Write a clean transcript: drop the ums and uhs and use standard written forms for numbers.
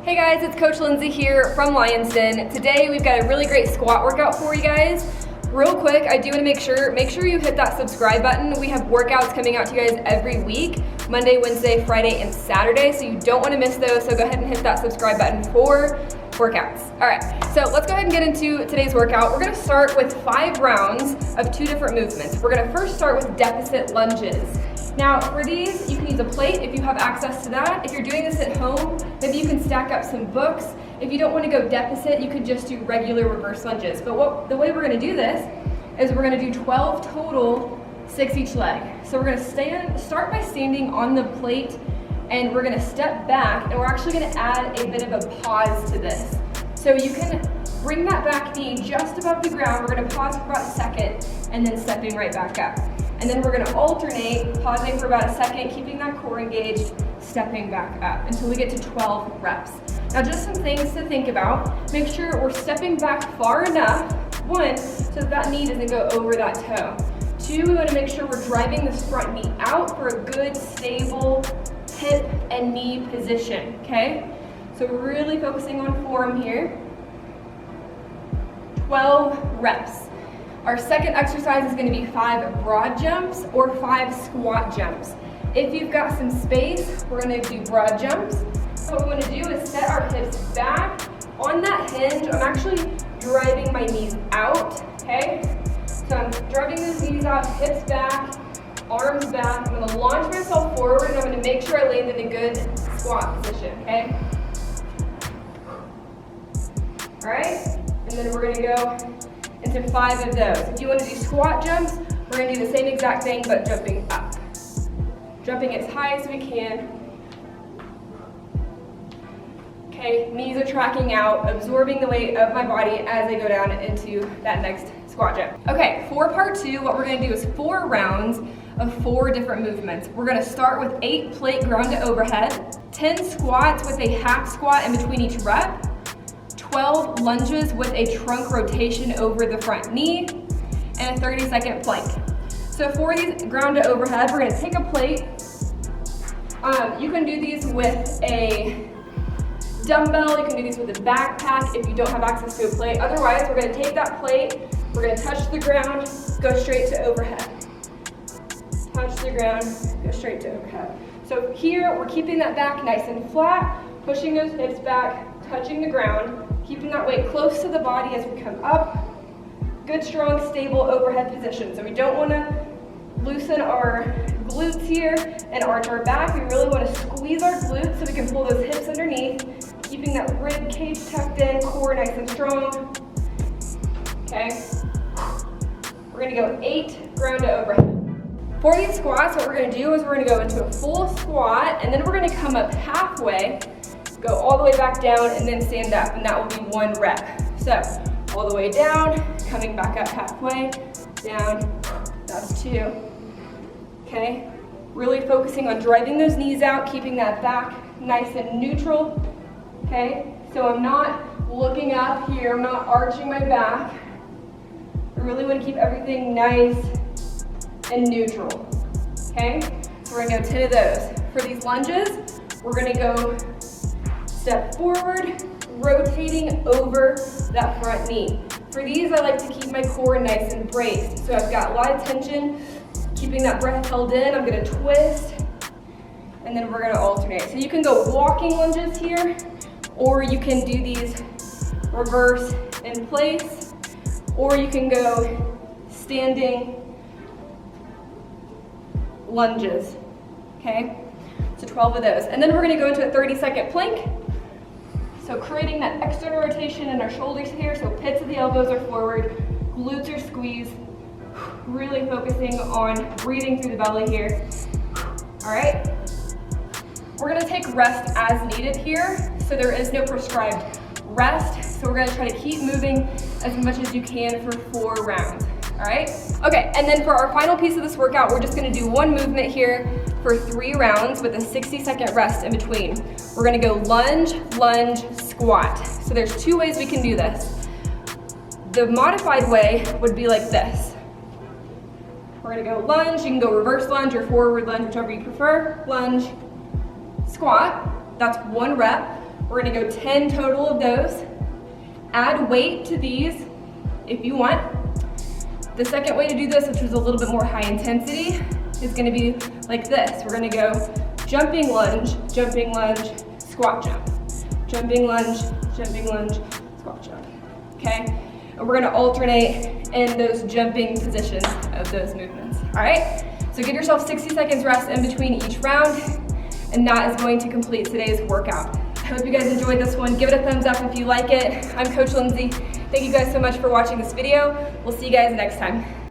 Hey guys, it's Coach Lindsay here from Den. Today we've got a really great squat workout for you guys. Real quick, I do want to make sure you hit that subscribe button. We have workouts coming out to you guys every week, Monday, Wednesday, Friday, and Saturday, so you don't want to miss those. So go ahead and hit that subscribe button for workouts. All right, so let's go ahead and get into today's workout. We're going to start with 5 rounds of 2 different movements. We're going to first start with deficit lunges. Now for these, you can use a plate if you have access to that. If you're doing this at home, maybe you can stack up some books. If you don't want to go deficit, you can just do regular reverse lunges. But the way we're going to do this is we're going to do 12 total, 6 each leg. So we're going to start by standing on the plate, and we're going to step back, and we're actually going to add a bit of a pause to this. So you can bring that back knee just above the ground. We're going to pause for about a second, and then stepping right back up. And then we're going to alternate, pausing for about a second, keeping that core engaged, stepping back up until we get to 12 reps. Now just some things to think about. Make sure we're stepping back far enough, 1, so that knee doesn't go over that toe. 2, we want to make sure we're driving this front knee out for a good, stable hip and knee position, okay? So we're really focusing on form here. 12 reps. Our second exercise is going to be 5 broad jumps or 5 squat jumps. If you've got some space, we're going to do broad jumps. What we want to do is set our hips back. On that hinge, I'm actually driving my knees out, okay? So I'm driving those knees out, hips back, arms back. I'm going to launch myself forward, and I'm going to make sure I land in a good squat position, okay? All right, and then we're going to go into 5 of those. If you want to do squat jumps, we're going to do the same exact thing, but jumping up. Jumping as high as we can. Okay, knees are tracking out, absorbing the weight of my body as I go down into that next squat jump. Okay, for part 2, what we're going to do is 4 rounds of 4 different movements. We're going to start with 8 plate ground to overhead, 10 squats with a half squat in between each rep, 12 lunges with a trunk rotation over the front knee, and a 30-second plank. So for these ground to overhead, we're going to take a plate. You can do these with a dumbbell, you can do these with a backpack if you don't have access to a plate. Otherwise, we're going to take that plate, we're going to touch the ground, go straight to overhead. Touch the ground, go straight to overhead. So here, we're keeping that back nice and flat, pushing those hips back, touching the ground, keeping that weight close to the body as we come up. Good, strong, stable overhead position. So we don't want to loosen our glutes here and arch our back. We really want to squeeze our glutes so we can pull those hips underneath, keeping that rib cage tucked in, core nice and strong. Okay. We're going to go 8 ground to overhead. For these squats, what we're going to do is we're going to go into a full squat, and then we're going to come up halfway, go all the way back down, and then stand up, and that will be 1 rep. So all the way down, coming back up halfway, down, that's 2. Okay, really focusing on driving those knees out, keeping that back nice and neutral. Okay, so I'm not looking up here, I'm not arching my back. I really want to keep everything nice and neutral. Okay, so we're going to go 10 of those. For these lunges, we're going to go step forward, rotating over that front knee. For these, I like to keep my core nice and braced. So I've got a lot of tension, keeping that breath held in. I'm going to twist, and then we're going to alternate. So you can go walking lunges here, or you can do these reverse in place, or you can go standing lunges. Okay, so 12 of those. And then we're going to go into a 30-second plank. So creating that external rotation in our shoulders here, so pits of the elbows are forward, glutes are squeezed, really focusing on breathing through the belly here. All right, we're gonna take rest as needed here, so there is no prescribed rest, so we're gonna try to keep moving as much as you can for 4 rounds. All right, okay, and then for our final piece of this workout, we're just gonna do 1 movement here for 3 rounds with a 60-second rest in between. We're gonna go lunge, lunge, squat. So there's 2 ways we can do this. The modified way would be like this. We're gonna go lunge, you can go reverse lunge or forward lunge, whichever you prefer. Lunge, squat, that's 1 rep. We're gonna go 10 total of those. Add weight to these if you want. The second way to do this, which is a little bit more high intensity, is gonna be like this. We're gonna go jumping lunge, squat jump. Jumping lunge, squat jump, okay? And we're gonna alternate in those jumping positions of those movements, all right? So give yourself 60 seconds rest in between each round, and that is going to complete today's workout. I hope you guys enjoyed this one. Give it a thumbs up if you like it. I'm Coach Lindsay. Thank you guys so much for watching this video. We'll see you guys next time.